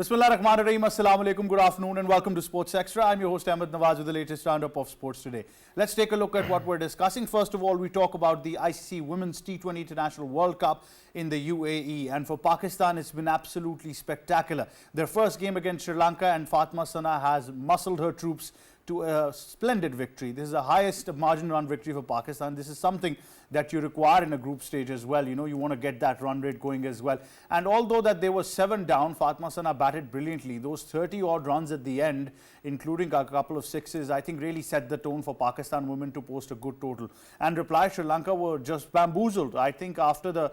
Bismillah Rahman Rahim. Assalamu alaikum. Good afternoon and welcome to Sports Extra. I'm your host Ahmed Nawaz with the latest roundup of sports today. Let's take a look at what we're discussing. First of all, we talk about the ICC Women's T20 International World Cup in the UAE. And for Pakistan, it's been absolutely spectacular. Their first game against Sri Lanka, and Fatma Sana has muscled her troops to a splendid victory. This is the highest margin run victory for Pakistan. This is something that you require in a group stage as well. You know, you want to get that run rate going as well. And although that they were 7 down, Fatma Sana batted brilliantly. Those 30 odd runs at the end, including a couple of sixes, I think really set the tone for Pakistan women to post a good total. And reply, Sri Lanka were just bamboozled. I think after the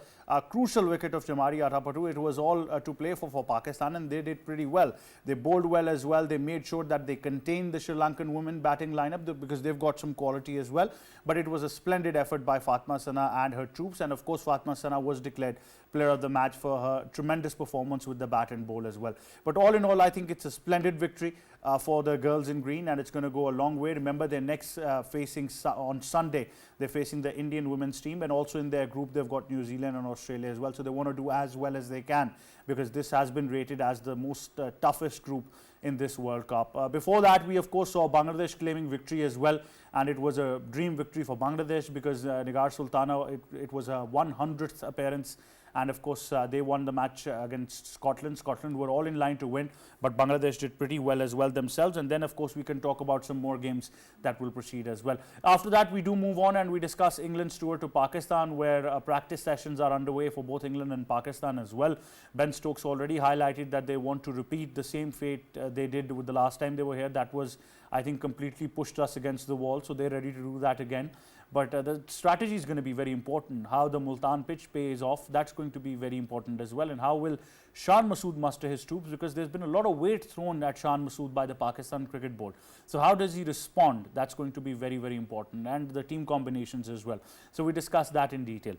crucial wicket of Jamari Atapattu, it was all to play for Pakistan, and they did pretty well. They bowled well as well. They made sure that they contained the Sri Lankan women batting lineup because they've got some quality as well. But it was a splendid effort by Fatma Sana and her troops, and of course Fatma Sana was declared player of the match for her tremendous performance with the bat and bowl as well. But all in all, I think it's a splendid victory for the girls in green, and it's going to go a long way. Remember, they're next facing on Sunday, they're facing the Indian women's team, and also in their group they've got New Zealand and Australia as well. So they want to do as well as they can, because this has been rated as the most toughest group in this World Cup. Before that, we of course saw Bangladesh claiming victory as well, and it was a dream victory for Bangladesh because Nigar Sultana, it was a 100th appearance, and of course they won the match against Scotland. Scotland were all in line to win, but Bangladesh did pretty well as well themselves. And then of course we can talk about some more games that will proceed as well. After that, we do move on and we discuss England's tour to Pakistan, where practice sessions are underway for both England and Pakistan as well. Ben Stokes already highlighted that they want to repeat the same fate they did with the last time they were here. That was, I think, completely pushed us against the wall, so they're ready to do that again. But the strategy is going to be very important. How the Multan pitch pays off, that's going to be very important as well. And how will Shan Masood muster his troops, because there's been a lot of weight thrown at Shan Masood by the Pakistan Cricket Board. So how does he respond? That's going to be very, very important. And the team combinations as well. So we discuss that in detail.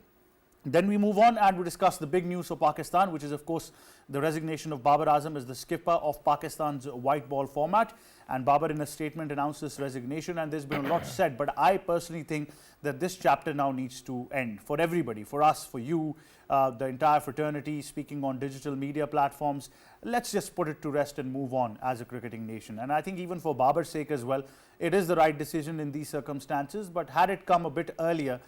Then we move on and we discuss the big news for Pakistan, which is of course the resignation of Babar Azam as the skipper of Pakistan's white ball format. And Babar in a statement announced this resignation, and there's been a lot said, but I personally think that this chapter now needs to end for everybody, for us, for you, the entire fraternity, speaking on digital media platforms. Let's just put it to rest and move on as a cricketing nation. And I think even for Babar's sake as well, it is the right decision in these circumstances, but had it come a bit earlier,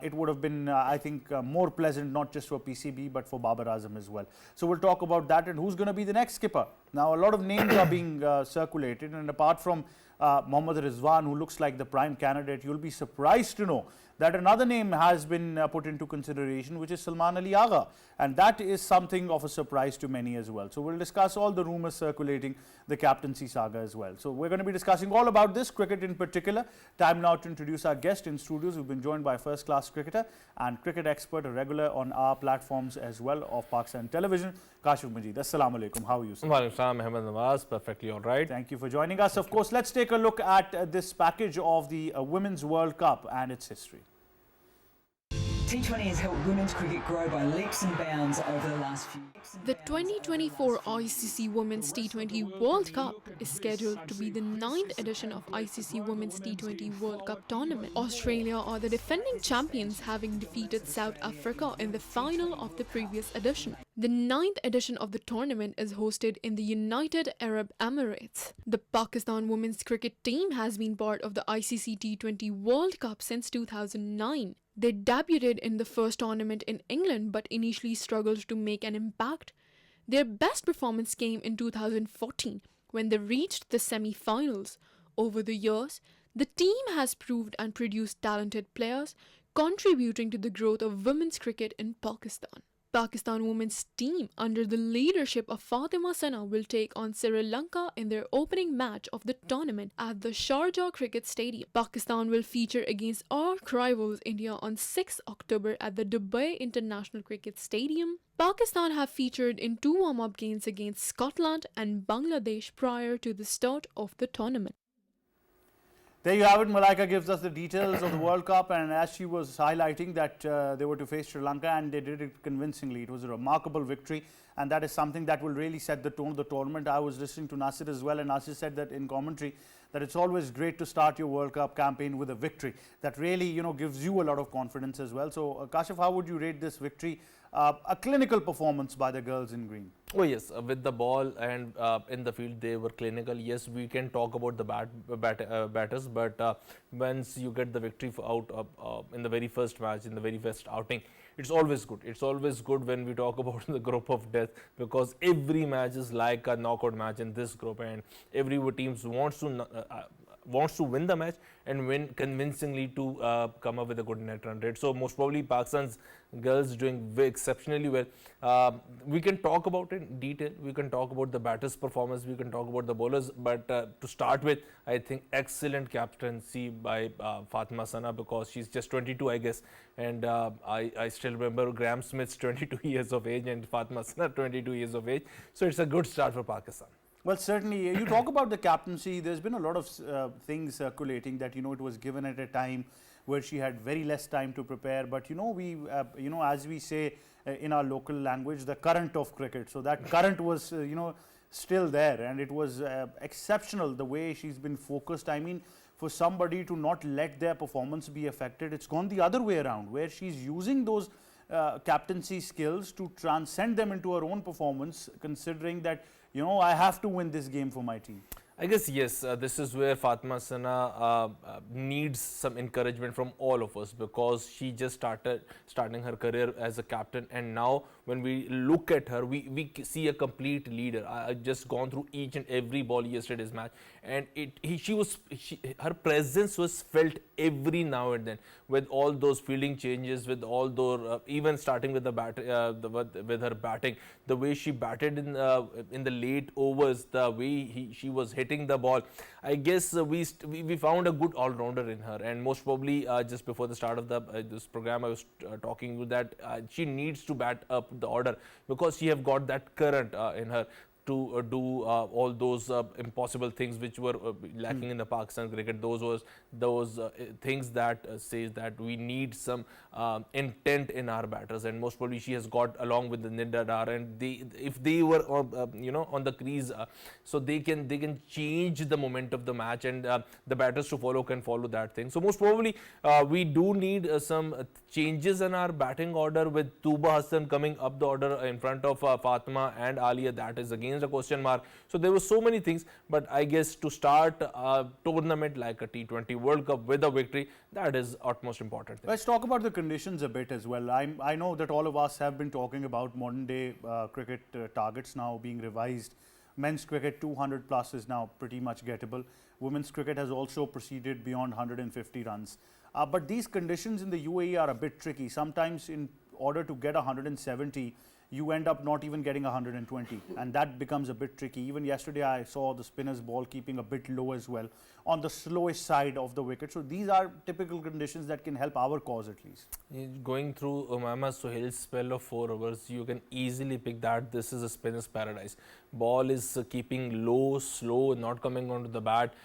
it would have been, I think, more pleasant, not just for PCB, but for Babar Azam as well. So we'll talk about that and who's going to be the next skipper. Now, a lot of names are being circulated, and apart from Mohammad Rizwan, who looks like the prime candidate, you'll be surprised to know that another name has been put into consideration, which is Salman Ali Agha. And that is something of a surprise to many as well. So we'll discuss all the rumours circulating the captaincy saga as well. So we're going to be discussing all about this, cricket in particular. Time now to introduce our guest in studios. We've been joined by a first-class cricketer and cricket expert, a regular on our platforms as well of Pakistan Television, Kashif Majid. Assalamu alaikum. How are you, sir? Wa alaikum salam, Ahmed Nawaz. Perfectly all right. Thank you for joining us. Of course, let's take a look at this package of the Women's World Cup and its history. T20 has helped women's cricket grow by leaps and bounds over the last few years. The 2024 ICC Women's T20 World Cup is scheduled to be the 9th edition of ICC Women's T20 World Cup tournament. Australia are the defending champions, having defeated South Africa in the final of the previous edition. The 9th edition of the tournament is hosted in the United Arab Emirates. The Pakistan women's cricket team has been part of the ICC T20 World Cup since 2009. They debuted in the first tournament in England but initially struggled to make an impact. Their best performance came in 2014 when they reached the semi-finals. Over the years, the team has proved and produced talented players, contributing to the growth of women's cricket in Pakistan. Pakistan women's team under the leadership of Fatima Sana will take on Sri Lanka in their opening match of the tournament at the Sharjah Cricket Stadium. Pakistan will feature against arch rivals India on 6 October at the Dubai International Cricket Stadium. Pakistan have featured in 2 warm-up games against Scotland and Bangladesh prior to the start of the tournament. There you have it. Malaika gives us the details of the World Cup, and as she was highlighting that they were to face Sri Lanka, and they did it convincingly. It was a remarkable victory, and that is something that will really set the tone of the tournament. I was listening to Nasir as well, and Nasir said that in commentary that it's always great to start your World Cup campaign with a victory. That really, gives you a lot of confidence as well. So, Kashif, how would you rate this victory a clinical performance by the girls in green. Oh yes, with the ball and in the field they were clinical. Yes, we can talk about the batters, but once you get the victory out in the very first match, in the very first outing, it's always good. It's always good when we talk about the group of death, because every match is like a knockout match in this group, and every team wants to win the match and win convincingly to come up with a good net run rate. So most probably Pakistan's girls doing exceptionally well. We can talk about it in detail. We can talk about the batters' performance. We can talk about the bowlers. But to start with, I think excellent captaincy by Fatima Sana, because she's just 22, I guess. And I still remember Graham Smith's 22 years of age and Fatima Sana 22 years of age. So it's a good start for Pakistan. Well, certainly, you talk about the captaincy. There's been a lot of things circulating that, it was given at a time where she had very less time to prepare. But, as we say in our local language, the current of cricket. So that current was, still there, and it was exceptional the way she's been focused. I mean, for somebody to not let their performance be affected, it's gone the other way around, where she's using those captaincy skills to transcend them into her own performance, considering that, I have to win this game for my team. I guess yes, this is where Fatima Sana needs some encouragement from all of us, because she just starting her career as a captain, and now when we look at her, we see a complete leader. I just gone through each and every ball yesterday's match, and her presence was felt every now and then, with all those fielding changes, with all those even starting with the with her batting, the way she batted in the late overs, the way she was hitting the ball. I guess we found a good all-rounder in her, and most probably just before the start of this program, I was talking to that she needs to bat up the order, because she have got that current in her to do all those impossible things which were lacking in the Pakistan cricket. Those things that says that we need some intent in our batters, and most probably she has got along with the Nidda Dar, and if they were on the crease, so they can change the moment of the match, and the batters to follow can follow that thing. So most probably we do need some changes in our batting order, with Tuba Hassan coming up the order in front of Fatima and Alia. That is against a question mark. So there were so many things, but I guess to start a tournament like a T20 World Cup with a victory, that is utmost important thing. Let's talk about the conditions a bit as well. I know that all of us have been talking about modern day cricket targets now being revised. Men's cricket 200 plus is now pretty much gettable. Women's cricket has also proceeded beyond 150 runs. But these conditions in the UAE are a bit tricky. Sometimes in order to get 170, you end up not even getting 120, and that becomes a bit tricky. Even yesterday I saw the spinner's ball keeping a bit low as well, on the slowest side of the wicket. So these are typical conditions that can help our cause at least. Going through Umama Sohail's spell of 4 overs, you can easily pick that this is a spinner's paradise. Ball is keeping low, slow, not coming onto the bat.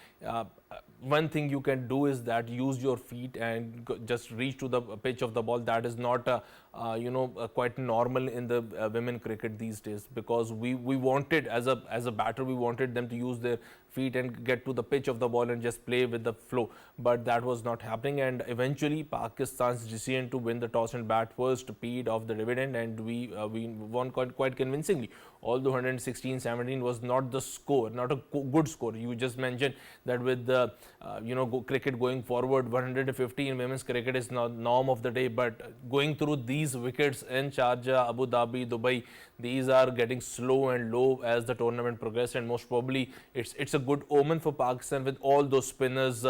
One thing you can do is that use your feet and just reach to the pitch of the ball. That is not quite normal in the women cricket these days, because we wanted as a batter, we wanted them to use their feet and get to the pitch of the ball and just play with the flow, but that was not happening, and eventually Pakistan's decision to win the toss and bat first paid off the dividend, and we won quite convincingly. Although 116-17 was not the score, not a good score. You just mentioned that with the cricket going forward, 150 in women's cricket is not norm of the day, but going through these wickets in Sharjah, Abu Dhabi, Dubai, these are getting slow and low as the tournament progressed, and most probably it's a good omen for Pakistan with all those spinners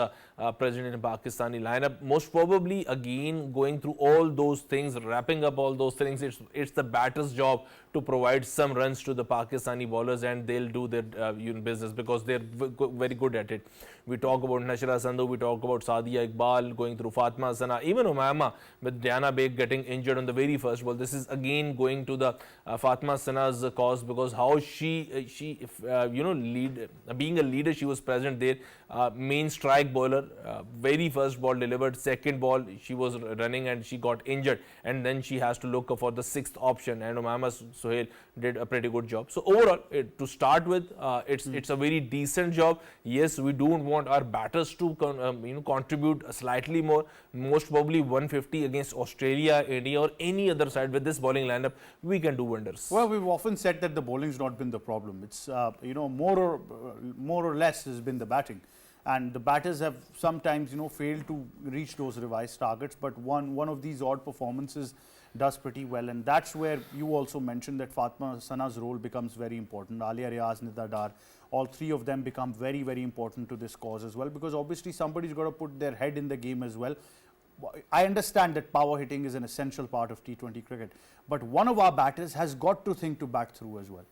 present in Pakistani lineup. Most probably again going through all those things, wrapping up all those things, it's the batter's job to provide some runs to the Pakistani bowlers, and they'll do their business, because they're very good at it. We talk about Nashra Sandhu, we talk about Sadia Iqbal going through Fatima Sana, even Umama with Diana Baig getting injured on the very first ball. This is again going to the Fatima Fatma Sana's cause, because how being a leader, she was present there. Main strike bowler, very first ball delivered, second ball she was running and she got injured, and then she has to look for the sixth option, and Umaima Sohail did a pretty good job. So overall, to start with, it's a very decent job. Yes, we do want our batters to contribute slightly more, most probably 150 against Australia, India or any other side. With this bowling lineup, we can do wonders. Well, we've often said that the bowling's not been the problem. It's more or less has been the batting, and the batters have sometimes failed to reach those revised targets. But one of these odd performances does pretty well, and that's where you also mentioned that Fatma Sana's role becomes very important. Alia Riaz, Nida Dar, all three of them become very, very important to this cause as well, because obviously somebody's got to put their head in the game as well. I understand that power hitting is an essential part of T20 cricket, but one of our batters has got to think to bat through as well.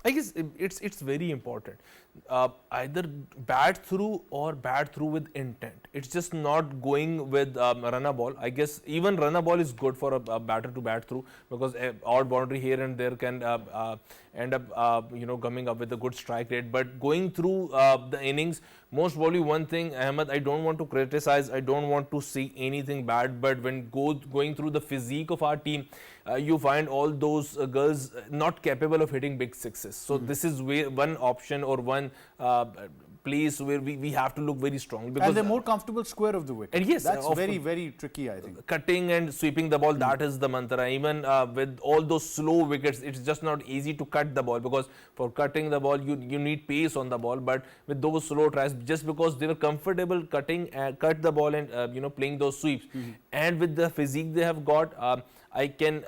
I guess it's very important. Either bat through or bat through with intent. It's just not going with run a ball. I guess even run a ball is good for a batter to bat through, because odd boundary here and there can end up coming up with a good strike rate. But going through the innings, most probably one thing, Ahmed, I don't want to criticize, I don't want to see anything bad, but when going through the physique of our team, you find all those girls not capable of hitting big sixes. So this is where one option or one place where we have to look very strong, because and they're more comfortable square of the wicket. And yes, that's very, very tricky, I think. Cutting and sweeping the ball, that is the mantra. Even with all those slow wickets, it's just not easy to cut the ball, because for cutting the ball, you need pace on the ball. But with those slow tries, just because they were comfortable cutting, cut the ball and playing those sweeps, and with the physique they have got, I can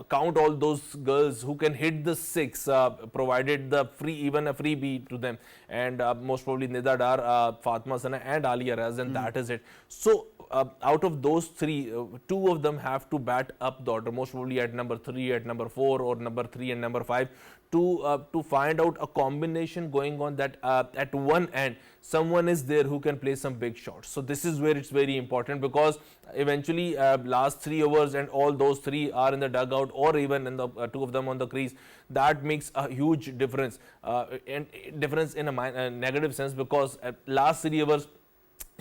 count all those girls who can hit the six, provided the even a freebie to them, and most probably Nida Dar, Fatma Sana and Alia Riaz, and that is it. So out of those three, two of them have to bat up the order, most probably at number 3, at number 4, or number 3 and number 5, to find out a combination going on, that at one end someone is there who can play some big shots. So this is where it's very important, because eventually last 3 overs and all those 3 are in the dugout, or even in the 2 of them on the crease, that makes a huge difference, and difference in a negative sense, because last 3 overs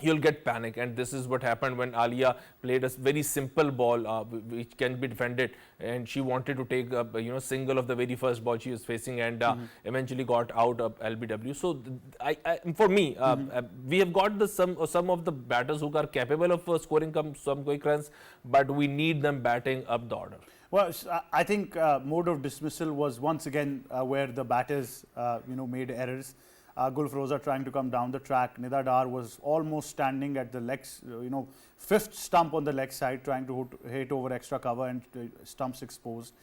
you'll get panic, and this is what happened when Alia played a very simple ball which can be defended, and she wanted to take a single of the very first ball she was facing, and eventually got out of LBW. So for me, we have got some of the batters who are capable of scoring some quick runs, but we need them batting up the order. Well, I think mode of dismissal was once again where the batters made errors. Gulfroza trying to come down the track. Nida Dar was almost standing at the legs, fifth stump on the leg side, trying to hit over extra cover, and stumps exposed.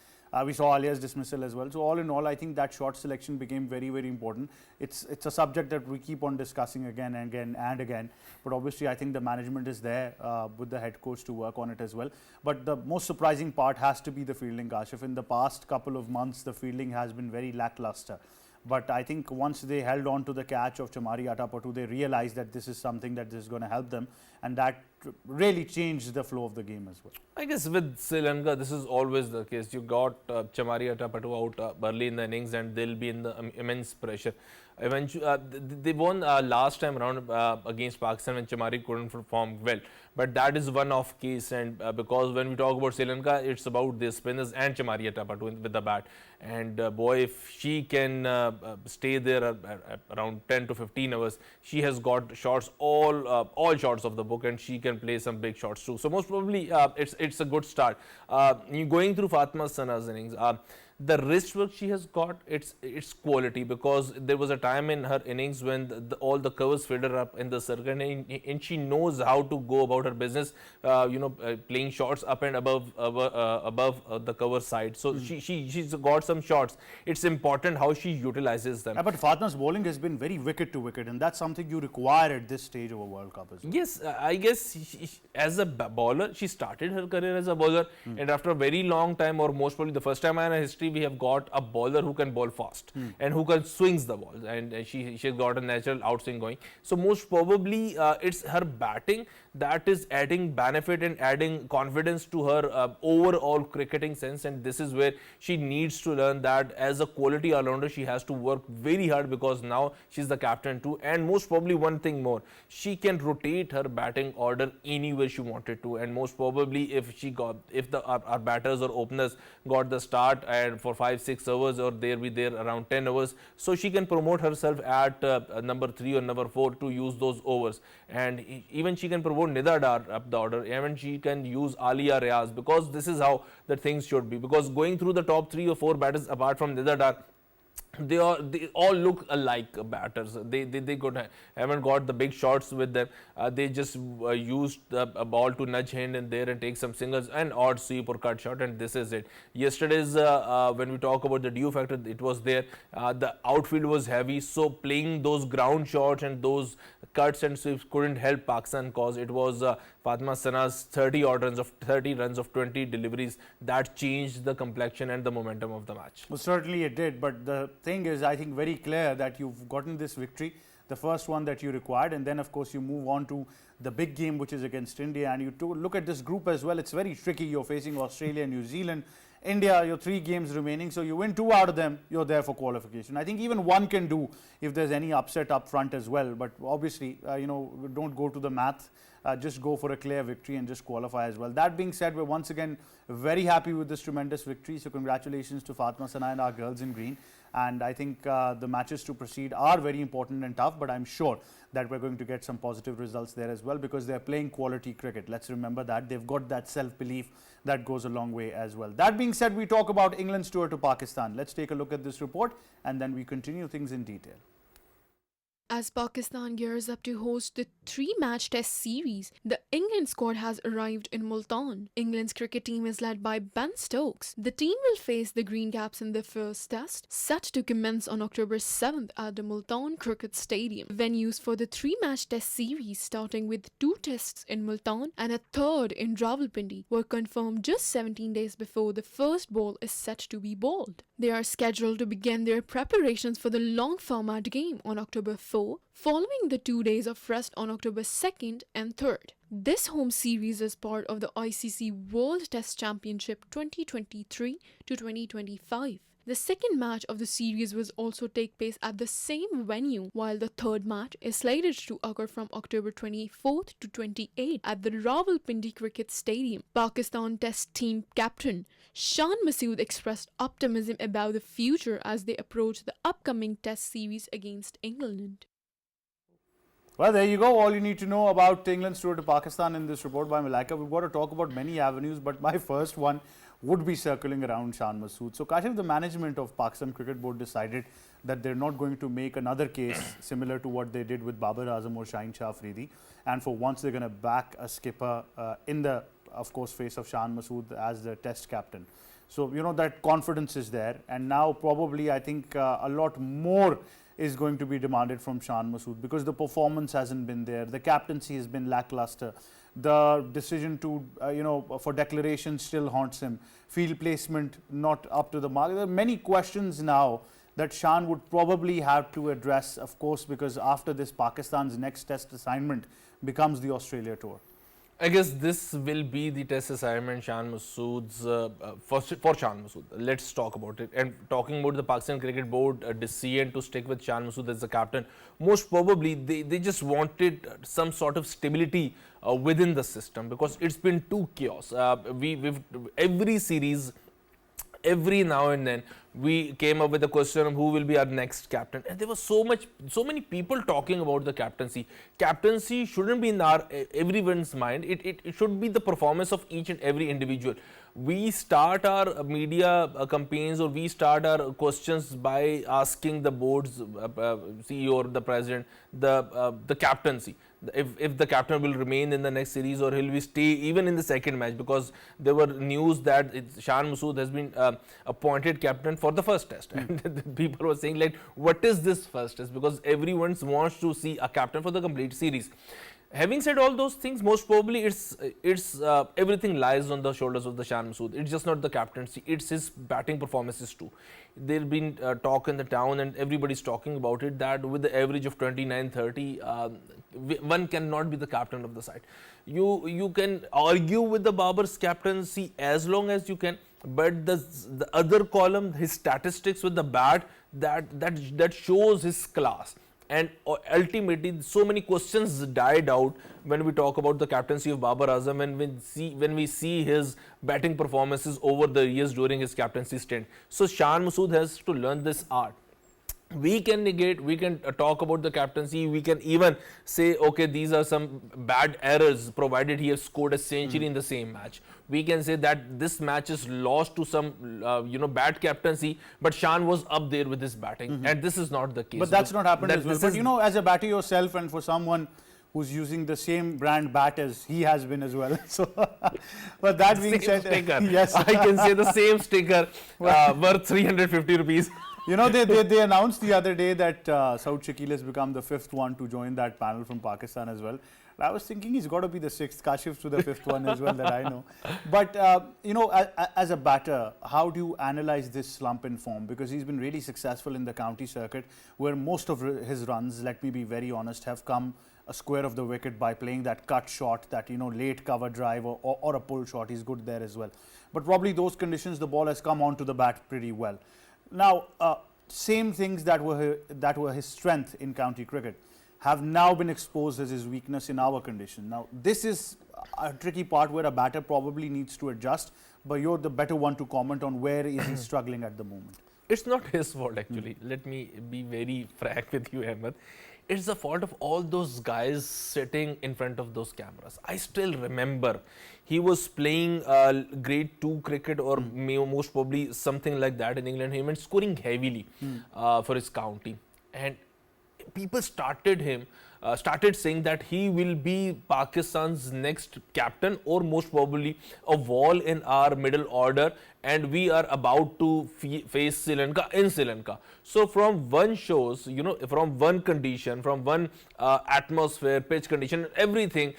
We saw Alia's dismissal as well. So all in all, I think that shot selection became very, very important. It's a subject that we keep on discussing again and again and again. But obviously, I think the management is there with the head coach to work on it as well. But the most surprising part has to be the fielding, Kashif. In the past couple of months, the fielding has been very lackluster. But I think once they held on to the catch of Chamari Atapattu, they realized that this is something that is going to help them, and that really changed the flow of the game as well. I guess with Sri Lanka, this is always the case. You got Chamari Atapattu out early in the innings, and they'll be in the immense pressure. Eventually, they won last time around against Pakistan when Chamari couldn't perform well. But that is one-off case, and because when we talk about Sri Lanka, it's about the spinners and Chamari Atapattu with the bat. And boy, if she can stay there around 10 to 15 hours, she has got shots, all shots of the book, and she can play some big shots too. So most probably it's a good start. Going through Fatma Sana's innings, the wrist work she has got, it's quality, because there was a time in her innings when all the covers filled her up in the circle, and she knows how to go about her business, playing shots up and above the cover side. So she's got some shots. It's important how she utilizes them. But Fatma's bowling has been very wicket to wicket, and that's something you require at this stage of a World Cup as well. Yes, I guess as a bowler, she started her career as a bowler, and after a very long time, or most probably the first time in her history, T20, we have got a bowler who can bowl fast and who can swings the balls, and she got a natural outswing going. So most probably it's her batting that is adding benefit and adding confidence to her overall cricketing sense, and this is where she needs to learn that as a quality all-rounder she has to work very hard, because now she's the captain too. And most probably one thing more, she can rotate her batting order anywhere she wanted to, and most probably if our batters or openers got the start and for 5-6 overs, or they'll be there around 10 overs, so she can promote herself at number 3 or number 4 to use those overs, and even she can promote Nida Dar up the order, even she can use Alia Riaz, because this is how the things should be. Because going through the top 3 or 4 batters apart from Nida Dar, they all look alike batters. They haven't got the big shots with them. They just used a ball to nudge hand and there and take some singles and odd sweep or cut shot, and this is it. Yesterday's when we talk about the due factor, it was there. The outfield was heavy, so playing those ground shots and those cuts and sweeps couldn't help Pakistan, cause it was Fatma Sana's 30 runs of 20 deliveries that changed the complexion and the momentum of the match. Well, certainly it did, but the thing is, I think, very clear that you've gotten this victory, the first one that you required, and then of course you move on to the big game, which is against India. And you look at this group as well, it's very tricky. You're facing Australia, New Zealand, India, your 3 games remaining, so you win 2 out of them, you're there for qualification. I think even one can do if there's any upset up front as well, but obviously don't go to the math, just go for a clear victory and just qualify as well. That being said, we're once again very happy with this tremendous victory, so congratulations to Fatma Sana and our girls in green. And I think the matches to proceed are very important and tough, but I'm sure that we're going to get some positive results there as well, because they're playing quality cricket. Let's remember that. They've got that self-belief that goes a long way as well. That being said, we talk about England's tour to Pakistan. Let's take a look at this report and then we continue things in detail. As Pakistan gears up to host the 3-match test series, the England squad has arrived in Multan. England's cricket team is led by Ben Stokes. The team will face the Green Caps in their first test, set to commence on October 7th at the Multan Cricket Stadium. Venues for the 3-match test series, starting with 2 tests in Multan and a third in Rawalpindi, were confirmed just 17 days before the first ball is set to be bowled. They are scheduled to begin their preparations for the long format game on October 4th, following the 2 days of rest on October 2nd and 3rd. This home series is part of the ICC World Test Championship 2023 to 2025. The second match of the series will also take place at the same venue, while the third match is slated to occur from October 24th to 28th at the Rawalpindi Cricket Stadium. Pakistan Test team captain Shan Masood expressed optimism about the future as they approach the upcoming Test series against England. Well, there you go. All you need to know about England's tour to Pakistan in this report by Malaika. We've got to talk about many avenues, but my first one would be circling around Shan Masood. So, Kashif, the management of Pakistan Cricket Board decided that they're not going to make another case similar to what they did with Babar Azam or Shaheen Shah Afridi, and for once they're going to back a skipper in the, of course, face of Shan Masood as the Test captain. So, that confidence is there, and now probably I think a lot more is going to be demanded from Shan Masood, because the performance hasn't been there, the captaincy has been lackluster, the decision to for declaration still haunts him, field placement not up to the mark. There are many questions now that Shan would probably have to address, of course, because after this, Pakistan's next test assignment becomes the Australia tour. I guess this will be the test assignment Shan Masood's for Shan Masood. Let's talk about it. And talking about the Pakistan Cricket Board decision to stick with Shan Masood as the captain, most probably they just wanted some sort of stability within the system, because it's been too chaos. We've every series, every now and then, we came up with the question of who will be our next captain, and there was so many people talking about the captaincy. Captaincy shouldn't be in everyone's mind. It should be the performance of each and every individual. We start our media campaigns, or we start our questions by asking the board's CEO or the president the captaincy. If the captain will remain in the next series, or he'll be stay even in the second match, because there were news that Shan Masood has been appointed captain for the first test, and people were saying, like, what is this first test, because everyone wants to see a captain for the complete series. Having said all those things, most probably it's everything lies on the shoulders of the Shan Masood. It's just not the captaincy; it's his batting performances too. There's been talk in the town, and everybody's talking about it, that with the average of 29-30, one cannot be the captain of the side. You can argue with the Babar's captaincy as long as you can, but the other column, his statistics with the bat, that shows his class. And ultimately, so many questions died out when we talk about the captaincy of Babar Azam, and when we see his batting performances over the years during his captaincy stint. So Shan Masood has to learn this art. We can negate, we can talk about the captaincy, we can even say, okay, these are some bad errors, provided he has scored a century in the same match. We can say that this match is lost to some bad captaincy, but Shan was up there with his batting, and this is not the case. But that's not happened as well. But you know, as a batter yourself, and for someone who's using the same brand bat as he has been as well. So, but that being said, yes, I can say the same sticker worth 350 rupees. You know, they announced the other day that Saud Shakil has become the 5th one to join that panel from Pakistan as well. And I was thinking he's got to be the 6th, Kashif to the 5th one as well that I know. But, you know, as a batter, how do you analyze this slump in form? Because he's been really successful in the county circuit, where most of his runs, let me be very honest, have come a square of the wicket by playing that cut shot, that, you know, late cover drive or a pull shot. He's good there as well. But probably those conditions, the ball has come onto the bat pretty well. Now, same things that were his strength in county cricket have now been exposed as his weakness in our condition. Now, this is a tricky part where a batter probably needs to adjust, but you're the better one to comment on where is he struggling at the moment. It's not his fault actually. Let me be very frank with you, Ahmed. It's the fault of all those guys sitting in front of those cameras. I still remember he was playing grade 2 cricket or most probably something like that in England. He went scoring heavily for his county, and people started saying that he will be Pakistan's next captain, or most probably a wall in our middle order, and we are about to face Sri Lanka in Sri Lanka. So from one shows, you know, from one condition, from one atmosphere, pitch condition, everything,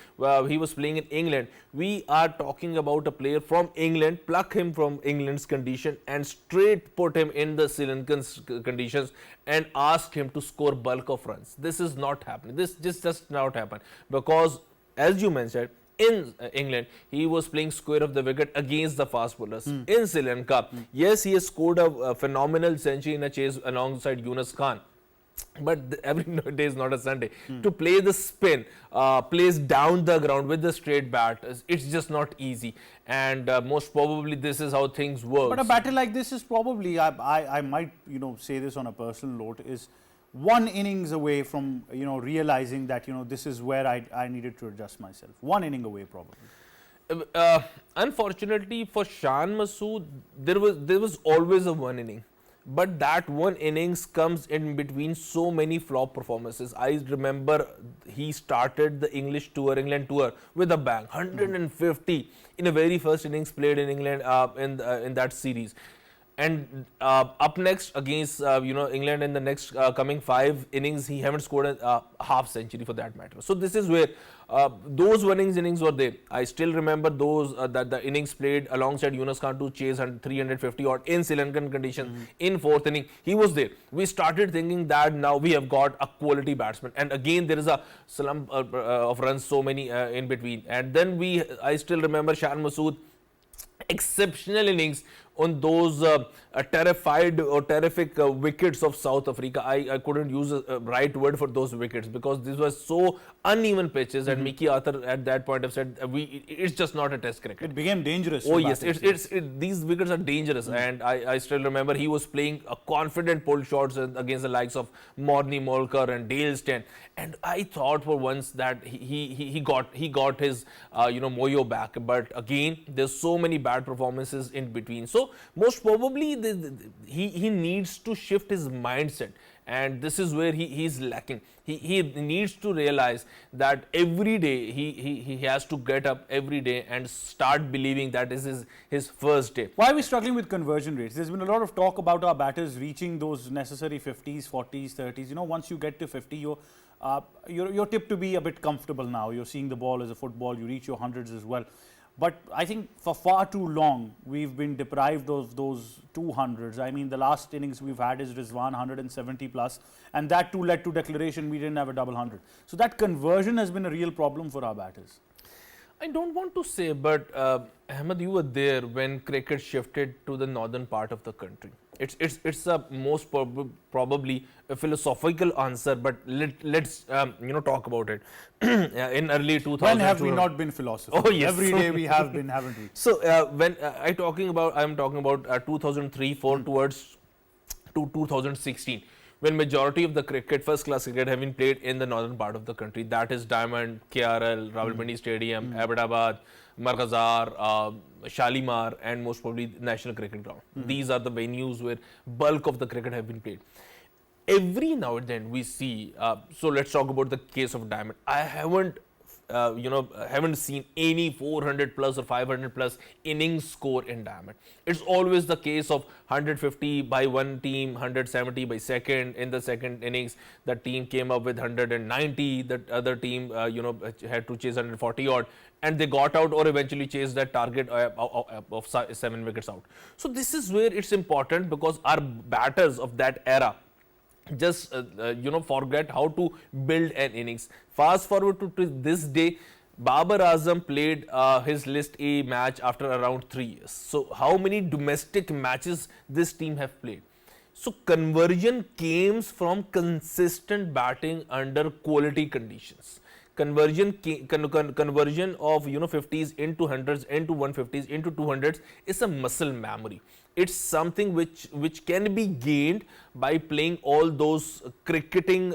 he was playing in England. We are talking about a player from England, pluck him from England's condition and straight put him in the Sri Lankan conditions and ask him to score bulk of runs. This is not happening. This just does not happen, because as you mentioned, in England, he was playing square of the wicket against the fast bowlers. In Sri Lanka, yes, he has scored a phenomenal century in a chase alongside Yunus Khan. But every day is not a Sunday. To play the spin, plays down the ground with the straight bat, it's just not easy. And most probably this is how things work. But a batter like this is probably, I might, you know, say this on a personal note, is one innings away from, you know, realizing that, you know, this is where I needed to adjust myself. One inning away probably. Unfortunately for Shan Masood, there was always a one inning. But that one innings comes in between so many flop performances. I remember he started the England tour with a bang, 150 in a very first innings played in England in that series. And up next against England in the next coming 5 innings, he haven't scored a half century for that matter. So this is where those innings were there. I still remember those that the innings played alongside Yunus Khan to chase 350 odd in Sri Lankan conditions in 4th inning. He was there. We started thinking that now we have got a quality batsman, and again there is a slump of runs, so many in between. And then I still remember Shan Masood exceptional innings on those terrific wickets of South Africa. I couldn't use a right word for those wickets, because these were so uneven pitches, and Mickey Arthur at that point have said it's just not a test cricket. It became dangerous. Oh yes, these wickets are dangerous, and I still remember he was playing a confident pull shots against the likes of Morni Molkar and Dale Steyn, and I thought for once that he got his mojo back. But again, there's so many bad performances in between. So most probably he needs to shift his mindset and this is where he's lacking. He needs to realize that every day he has to get up every day and start believing that this is his first day. Why are we struggling with conversion rates? There's been a lot of talk about our batters reaching those necessary 50s, 40s, 30s. You know, once you get to 50, you're tipped to be a bit comfortable now. You're seeing the ball as a football. You reach your hundreds as well. But I think for far too long, we've been deprived of those 200s. I mean, the last innings we've had is Rizwan 170 plus, and that too led to declaration we didn't have a double 100. So that conversion has been a real problem for our batters. I don't want to say, but Ahmed, you were there when cricket shifted to the northern part of the country. It's a most probably a philosophical answer, but let's talk about it. In early 2000s. When have we not been philosophical? Oh yes, every day we have been, haven't we? So when I'm talking about 2003-4 towards to 2016. When majority of the cricket, first class cricket, have been played in the northern part of the country, that is Diamond, KRL, Rawalpindi Stadium, Ahmedabad, Markazar, Shalimar, and most probably National Cricket Ground. These are the venues where bulk of the cricket have been played. Every now and then we see, so let's talk about the case of Diamond. I haven't seen any 400 plus or 500 plus innings score in Diamond. It's always the case of 150 by one team, 170 by second. In the second innings, the team came up with 190. The other team, had to chase 140 odd, and they got out or eventually chased that target of 7 wickets out. So this is where it's important, because our batters of that era just forget how to build an innings. Fast forward to this day, Babar Azam played his List A match after around 3 years. So how many domestic matches this team have played? So conversion came from consistent batting under quality conditions. Conversion of 50s into 100s into 150s into 200s is a muscle memory. It's something which can be gained by playing all those cricketing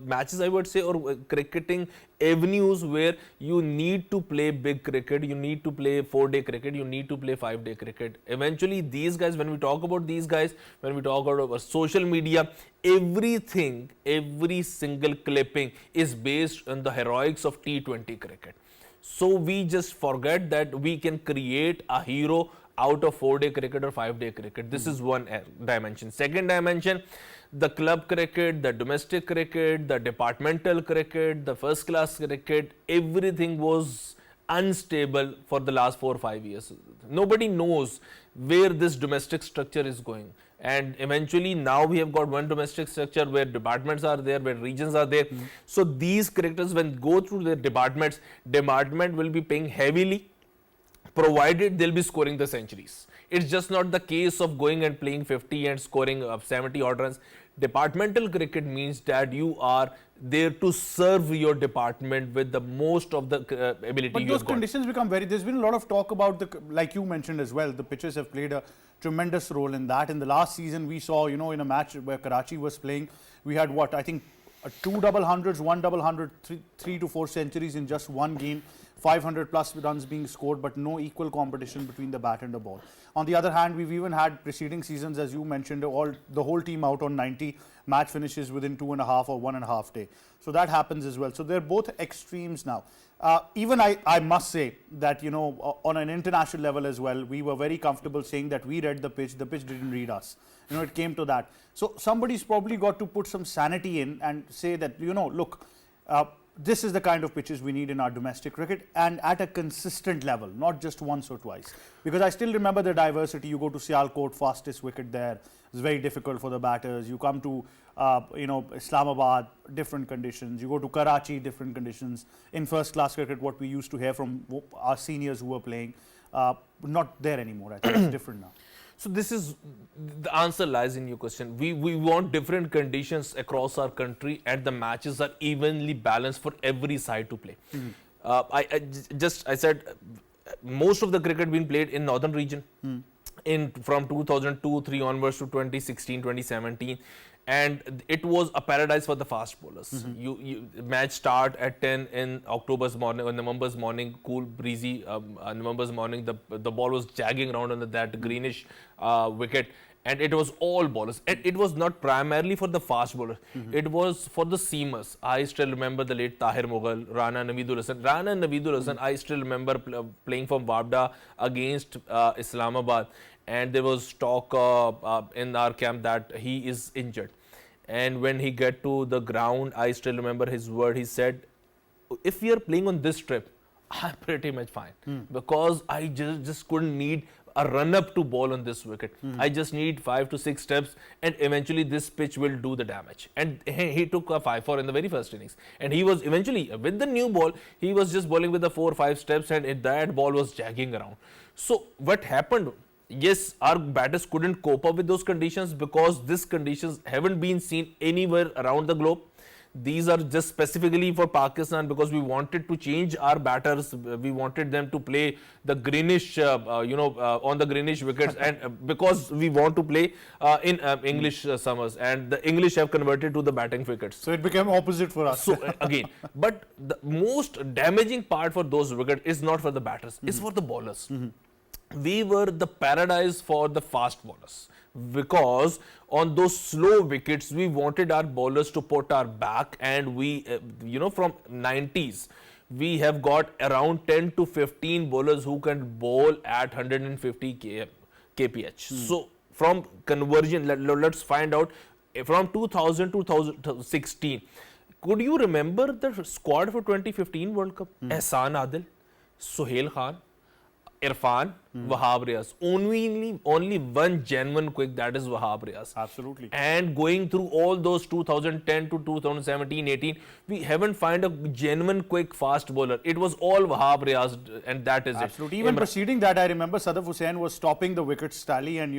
matches, I would say, or cricketing avenues where you need to play big cricket, you need to play 4-day cricket, you need to play 5-day cricket. Eventually these guys, when we talk about these guys, when we talk about social media, everything, every single clipping is based on the heroics of T20 cricket. So we just forget that we can create a hero out of 4-day cricket or 5-day cricket. This is one dimension. Second dimension, the club cricket, the domestic cricket, the departmental cricket, the first class cricket, everything was unstable for the last 4 or 5 years. Nobody knows where this domestic structure is going. And eventually now we have got one domestic structure where departments are there, where regions are there. So these cricketers, when go through their department will be paying heavily, provided they'll be scoring the centuries. It's just not the case of going and playing 50 and scoring 70 odd runs. Departmental cricket means that you are there to serve your department with the most of the ability. But those conditions become there's been a lot of talk about like you mentioned as well, the pitches have played a tremendous role in that. In the last season we saw, in a match where Karachi was playing, we had I think 2 double hundreds, 1 double hundred, 3 to 4 centuries in just one game. 500 plus runs being scored, but no equal competition between the bat and the ball. On the other hand, we've even had preceding seasons, as you mentioned, the whole team out on 90, match finishes within 2.5 or 1.5 day. So that happens as well. So they're both extremes now. Even I must say that, on an international level as well, we were very comfortable saying that we read the pitch didn't read us. It came to that. So somebody's probably got to put some sanity in and say that, look, this is the kind of pitches we need in our domestic cricket, and at a consistent level, not just once or twice. Because I still remember the diversity. You go to Sialkot, fastest wicket there. It's very difficult for the batters. You come to, Islamabad, different conditions. You go to Karachi, different conditions. In first class cricket, what we used to hear from our seniors who were playing, not there anymore. I think it's different now. So this is the answer lies in your question. We want different conditions across our country, and the matches are evenly balanced for every side to play. I said most of the cricket being played in northern region from 2002-3 onwards to 2016, 2017. And it was a paradise for the fast bowlers. You match start at 10 in October's morning or November's morning, cool, breezy. November's morning, the ball was jagging around on that greenish wicket, and it was all bowlers, and it was not primarily for the fast bowlers, it was for the seamers. I still remember the late Tahir Mughal, Rana Naveedul Hasan. I still remember playing for Wabda against Islamabad, and there was talk in our camp that he is injured, and when he get to the ground, I still remember his word. He said, if we are playing on this trip, I'm pretty much fine, because I just couldn't need a run up to ball on this wicket. I just need 5 to 6 steps, and eventually this pitch will do the damage. And he took a 5-4 in the very first innings, and he was eventually with the new ball, he was just bowling with the 4 or 5 steps, and that ball was jagging around. So what happened? Yes, our batters couldn't cope up with those conditions, because these conditions haven't been seen anywhere around the globe. These are just specifically for Pakistan, because we wanted to change our batters. We wanted them to play the greenish, on the greenish wickets, and because we want to play in English summers, and the English have converted to the batting wickets. So it became opposite for us. So again, but the most damaging part for those wickets is not for the batters, it's for the bowlers. We were the paradise for the fast bowlers, because on those slow wickets we wanted our bowlers to put our back, and we from 90s we have got around 10 to 15 bowlers who can bowl at 150 kph. So from conversion, let's find out from 2000 to 2016. Could you remember the squad for 2015 World Cup? Ehsan Adil, Sohail Khan, Irfan, Wahab Riaz. Only one genuine quick, that is Wahab Riaz. Absolutely. And going through all those 2010 to 2017, 18, we haven't found a genuine quick fast bowler. It was all Wahab Riaz, and that is Absolutely. Even preceding that, I remember Sadaf Hussain was stopping the wickets tally, and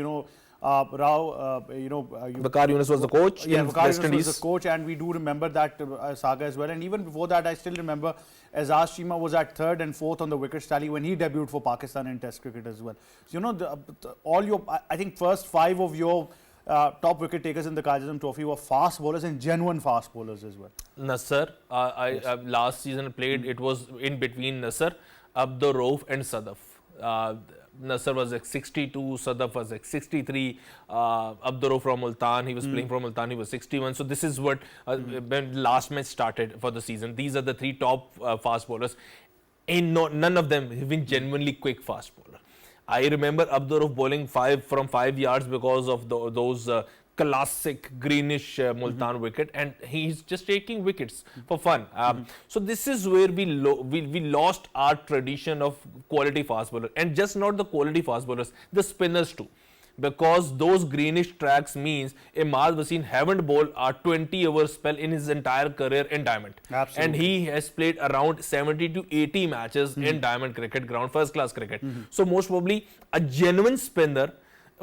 Waqar Yunus was the coach in West Indies. Was the coach, and we do remember that saga as well. And even before that, I still remember Azaz Cheema was at 3rd and 4th on the wickets tally when he debuted for Pakistan in Test cricket as well. So, I think first 5 of your top wicket takers in the Qazi Trophy were fast bowlers, and genuine fast bowlers as well. Nasser, last season played, it was in between Nasser, Abdur Rauf and Sadaf. Nasser was like 62, Sadaf was like 63, Abdur Rauf from Multan, he was playing from Multan, he was 61. So this is what when last match started for the season. These are the 3 top fast bowlers, and none of them have been genuinely quick fast bowler. I remember Abdur Rauf bowling 5 yards because of those classic greenish Multan wicket, and he's just taking wickets for fun. So this is where we lost our tradition of quality fast bowler, and just not the quality fast bowlers, the spinners too, because those greenish tracks means Imad Wasim haven't bowled a 20-over spell in his entire career in Diamond. Absolutely. And he has played around 70 to 80 matches in Diamond cricket ground, first class cricket. So most probably a genuine spinner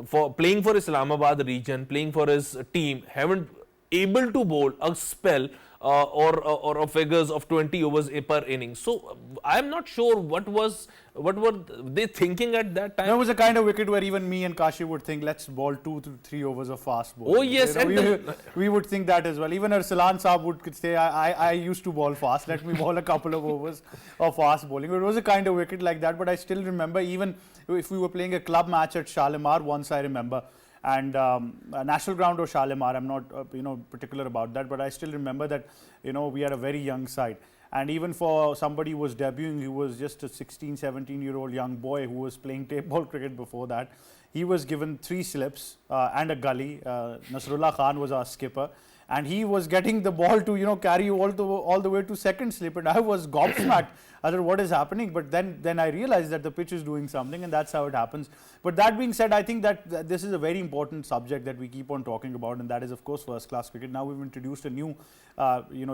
for playing for Islamabad region, playing for his team, haven't able to bowl a spell or figures of 20 overs per inning. So I'm not sure what were they thinking at that time. There was a kind of wicket where even me and Kashi would think, let's bowl 2 to 3 overs of fast ball. Oh yes, we would think that as well. Even Arsalan Saab would say, I used to bowl fast, let me bowl a couple of overs of fast bowling. It was a kind of wicket like that, but I still remember, even if we were playing a club match at Shalimar once, I remember, and National Ground or Shalimar, I'm not particular about that, but I still remember that we had a very young side, and even for somebody who was debuting, he was just a 16-17-year-old young boy who was playing tape ball cricket before that. He was given 3 slips and a gully. Nasrullah Khan was our skipper, and he was getting the ball to carry all the way to second slip, and I was gobsmacked. I thought, what is happening? But then I realized that the pitch is doing something, and that's how it happens. But that being said, I think that this is a very important subject that we keep on talking about, and that is, of course, first class cricket. Now we've introduced a new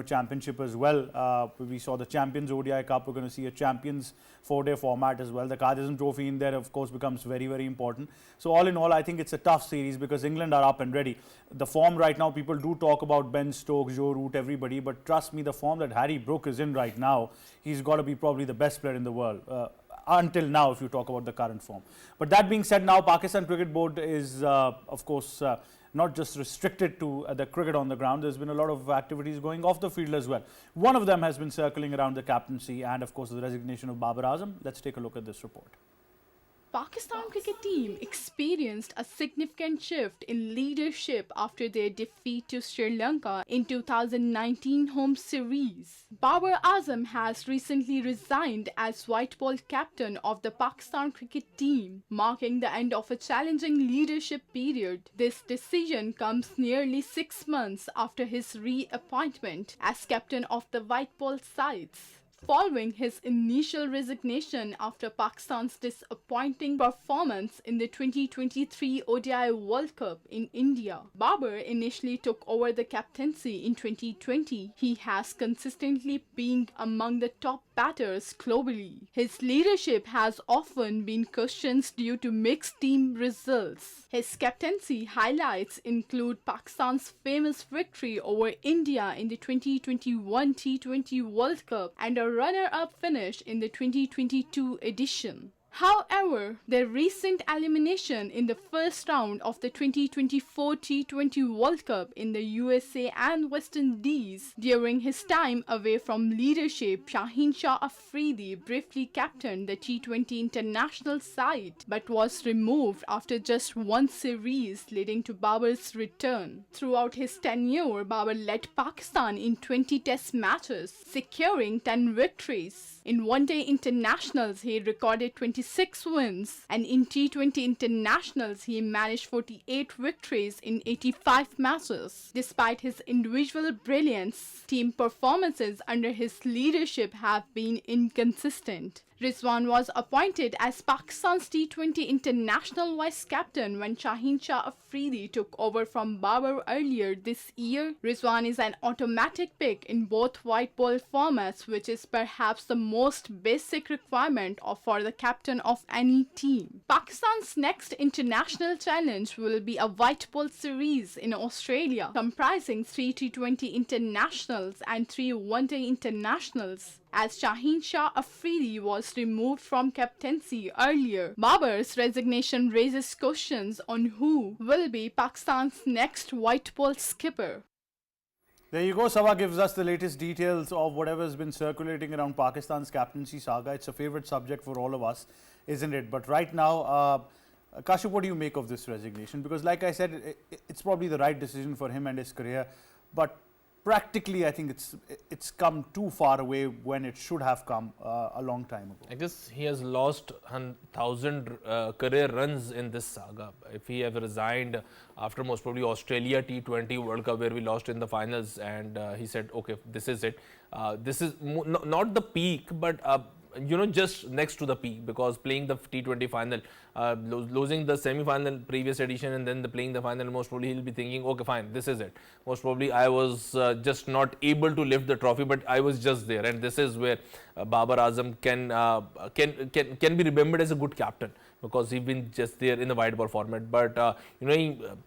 championship as well. We saw the Champions ODI Cup. We're going to see a Champions 4-day format as well. The Qazi Trophy in there, of course, becomes very, very important. So all in all, I think it's a tough series because England are up and ready. The form right now, people do talk about Ben Stokes, Joe Root, everybody, but trust me, the form that Harry Brook is in right now, he's got to be probably the best player in the world until now, if you talk about the current form. But that being said, now Pakistan Cricket Board is, of course, not just restricted to the cricket on the ground. There's been a lot of activities going off the field as well. One of them has been circling around the captaincy and, of course, the resignation of Babar Azam. Let's take a look at this report. Pakistan cricket team experienced a significant shift in leadership after their defeat to Sri Lanka in 2019 home series. Babar Azam has recently resigned as white ball captain of the Pakistan cricket team, marking the end of a challenging leadership period. This decision comes nearly 6 months after his reappointment as captain of the white ball sides. Following his initial resignation after Pakistan's disappointing performance in the 2023 ODI World Cup in India, Babar initially took over the captaincy in 2020. He has consistently been among the top batters globally. His leadership has often been questioned due to mixed team results. His captaincy highlights include Pakistan's famous victory over India in the 2021 T20 World Cup and a runner-up finish in the 2022 edition. However, their recent elimination in the first round of the 2024 T20 World Cup in the USA and West Indies during his time away from leadership, Shaheen Shah Afridi briefly captained the T20 international side but was removed after just one series, leading to Babar's return. Throughout his tenure, Babar led Pakistan in 20 test matches, securing 10 victories. In one-day internationals, he recorded 26 wins, and in T20 internationals, he managed 48 victories in 85 matches. Despite his individual brilliance, team performances under his leadership have been inconsistent. Rizwan was appointed as Pakistan's T20 international vice captain when Shaheen Shah Afridi took over from Babar earlier this year. Rizwan is an automatic pick in both white ball formats, which is perhaps the most basic requirement for the captain of any team. Pakistan's next international challenge will be a white ball series in Australia, comprising 3 T20 internationals and 3 one-day internationals, as Shaheen Shah Afridi was removed from captaincy earlier. Babar's resignation raises questions on who will be Pakistan's next white ball skipper. There you go. Sabah gives us the latest details of whatever has been circulating around Pakistan's captaincy saga. It's a favorite subject for all of us, isn't it? But right now, Kashif, what do you make of this resignation? Because like I said, it's probably the right decision for him and his career. But practically, I think it's come too far away when it should have come a long time ago. I guess he has lost 1,000 career runs in this saga. If he ever resigned after most probably Australia T20 World Cup, where we lost in the finals, and he said, okay, this is it. This is not the peak, but just next to the peak, because playing the T20 final, losing the semi-final previous edition and then playing the final, most probably he'll be thinking, okay, fine, this is it. Most probably I was just not able to lift the trophy, but I was just there, and this is where Babar Azam can be remembered as a good captain, because he's been just there in the white ball format. But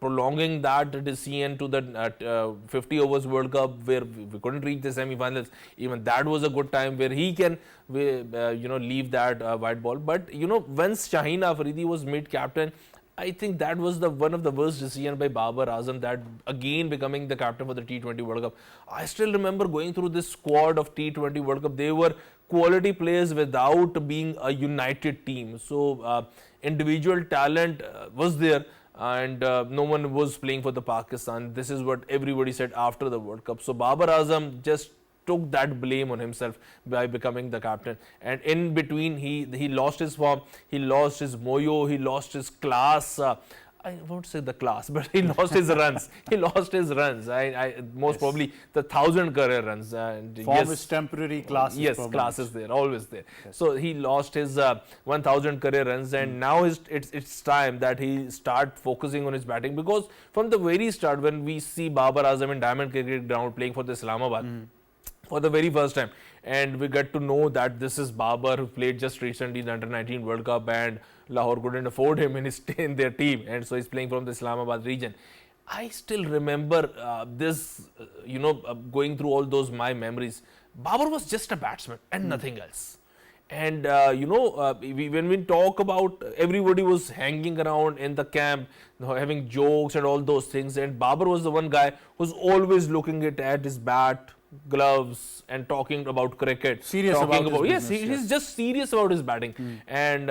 prolonging that decision to the 50 overs World Cup, where we couldn't reach the semi-finals, even that was a good time where he can leave that white ball. But once Shaheen Afridi was made captain, I think that was one of the worst decisions by Babar Azam, that again becoming the captain for the T20 World Cup. I still remember going through this squad of T20 World Cup. They were quality players without being a united team. So individual talent was there, and no one was playing for the Pakistan. This is what everybody said after the World Cup. So Babar Azam just took that blame on himself by becoming the captain, and in between he lost his form, he lost his moyo, he lost his class. I won't say the class, but he lost his runs. He lost his runs. Most probably the 1,000 career runs. Form is temporary, class is permanent. Class is there, always there. Yes. So he lost his 1,000 career runs, and now it's time that he start focusing on his batting, because from the very start, when we see Babar Azam in Diamond Cricket Ground playing for the Islamabad, for the very first time, and we get to know that this is Babar, who played just recently in the Under-19 World Cup, and Lahore couldn't afford him in their team, and so he's playing from the Islamabad region. I still remember going through all those my memories. Babar was just a batsman and nothing else. And when we talk about, everybody was hanging around in the camp, having jokes and all those things, and Babar was the one guy who's always looking at his bat, gloves and talking about cricket. Serious talking about his yes, business, he's yes. just serious about his batting, and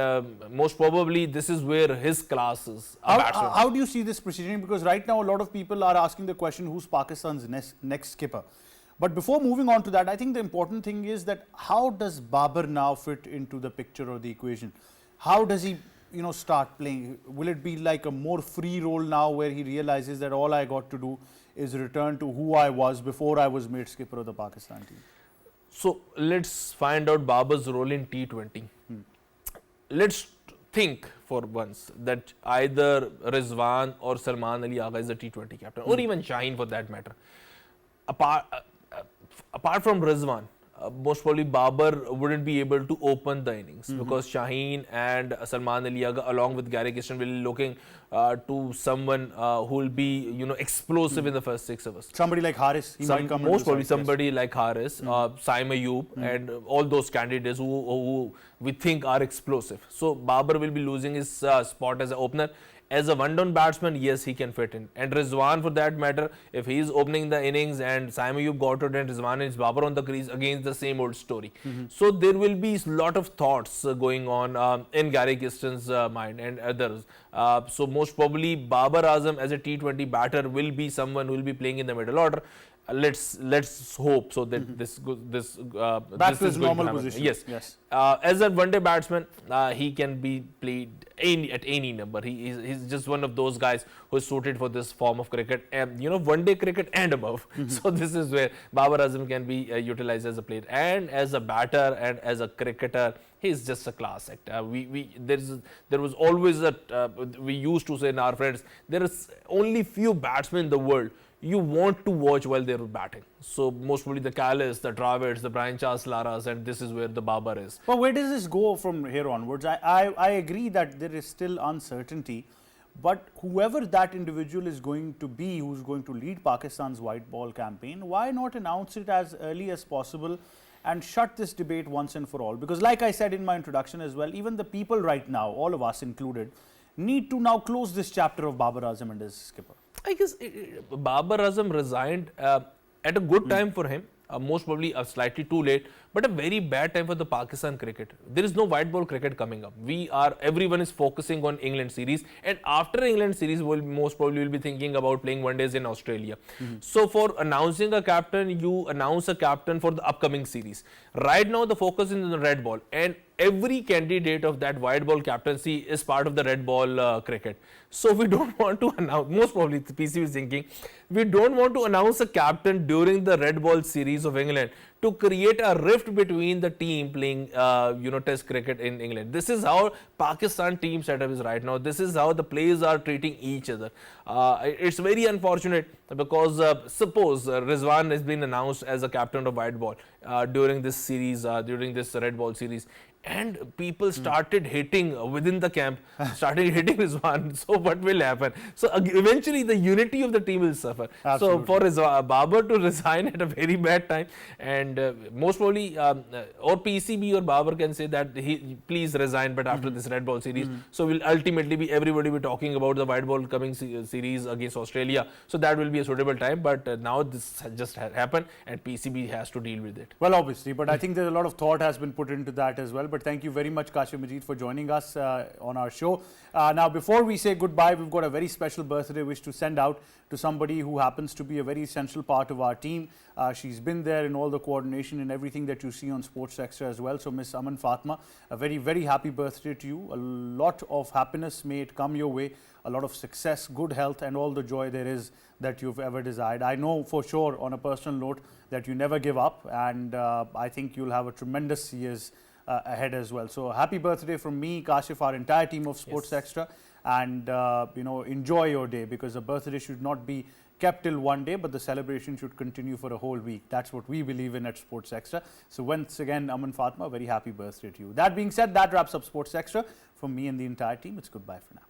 most probably this is where his class is. A batsman. How do you see this proceeding? Because right now a lot of people are asking the question, who's Pakistan's next skipper? But before moving on to that, I think the important thing is that how does Babar now fit into the picture or the equation? How does he, start playing? Will it be like a more free role now where he realizes that all I got to do is return to who I was before I was made skipper of the Pakistan team? So let's find out Babar's role in T20. Let's think for once that either Rizwan or Salman Ali Agha is the T20 captain, or even Shaheen for that matter. Apart from Rizwan, most probably Babar wouldn't be able to open the innings because Shaheen and Salman Ali Agha, along with Gary Kishan, will be looking to someone who will be, explosive in the first 6 overs. Somebody like Haris, he might come Most probably into the side, somebody like Haris, Saim Ayub, and all those candidates who we think are explosive. So Babar will be losing his spot as an opener. As a one-down batsman, yes, he can fit in. And Rizwan, for that matter, if he is opening the innings and Saim Ayub got it and Rizwan is Babar on the crease, against the same old story. So there will be a lot of thoughts going on in Gary Kishan's mind and others. So most probably Babar Azam as a T20 batter will be someone who will be playing in the middle order. Let's hope so that back to his normal position. Yes. As a one-day batsman, he can be played at any number. He's just one of those guys who is suited for this form of cricket, and one-day cricket and above. So this is where Babar Azam can be utilized as a player, and as a batter and as a cricketer. He's just a class act. There was always we used to say in our friends, there is only few batsmen in the world you want to watch while they're batting. So most probably the Callis, the Dravids, the Brian Charles Laras, and this is where the Babar is. But where does this go from here onwards? I agree that there is still uncertainty, but whoever that individual is going to be, who's going to lead Pakistan's white ball campaign, why not announce it as early as possible and shut this debate once and for all? Because like I said in my introduction as well, even the people right now, all of us included, need to now close this chapter of Babar Azam and his skipper. I guess Babar Azam resigned at a good time for him, most probably slightly too late, but a very bad time for the Pakistan cricket. There is no white ball cricket coming up. Everyone is focusing on England series, and after England series, we'll most probably will be thinking about playing one days in Australia. So for announcing a captain, you announce a captain for the upcoming series. Right now, the focus is on the red ball, and every candidate of that white ball captaincy is part of the red ball cricket. So we don't want to announce, most probably the PCB is thinking, we don't want to announce a captain during the red ball series of England to create a rift between the team playing test cricket in England. This is how Pakistan team setup is right now. This is how the players are treating each other. It's very unfortunate because suppose Rizwan has been announced as a captain of white ball during this series, during this red ball series, and people started hitting within the camp, started hitting Rizwan. So what will happen? So eventually the unity of the team will suffer. Absolutely. So for Babar to resign at a very bad time, and most probably or PCB or Babar can say that he please resign, but after this red ball series. So will ultimately be everybody be talking about the white ball coming series against Australia. So that will be a suitable time, but now this has just happened and PCB has to deal with it. Well, obviously, but I think there's a lot of thought has been put into that as well. But thank you very much, Kashif Majid, for joining us on our show. Now, before we say goodbye, we've got a very special birthday wish to send out to somebody who happens to be a very essential part of our team. She's been there in all the coordination and everything that you see on Sports Extra as well. So, Miss Aman Fatma, a very, very happy birthday to you. A lot of happiness may it come your way, a lot of success, good health, and all the joy there is that you've ever desired. I know for sure, on a personal note, that you never give up, and I think you'll have a tremendous years ahead as well. So happy birthday from me, Kashif, our entire team of Sports Extra, and enjoy your day, because a birthday should not be kept till one day, but the celebration should continue for a whole week. That's what we believe in at Sports Extra. So once again, Aman Fatma, very happy birthday to you. That being said, that wraps up Sports Extra. From me and the entire team, it's goodbye for now.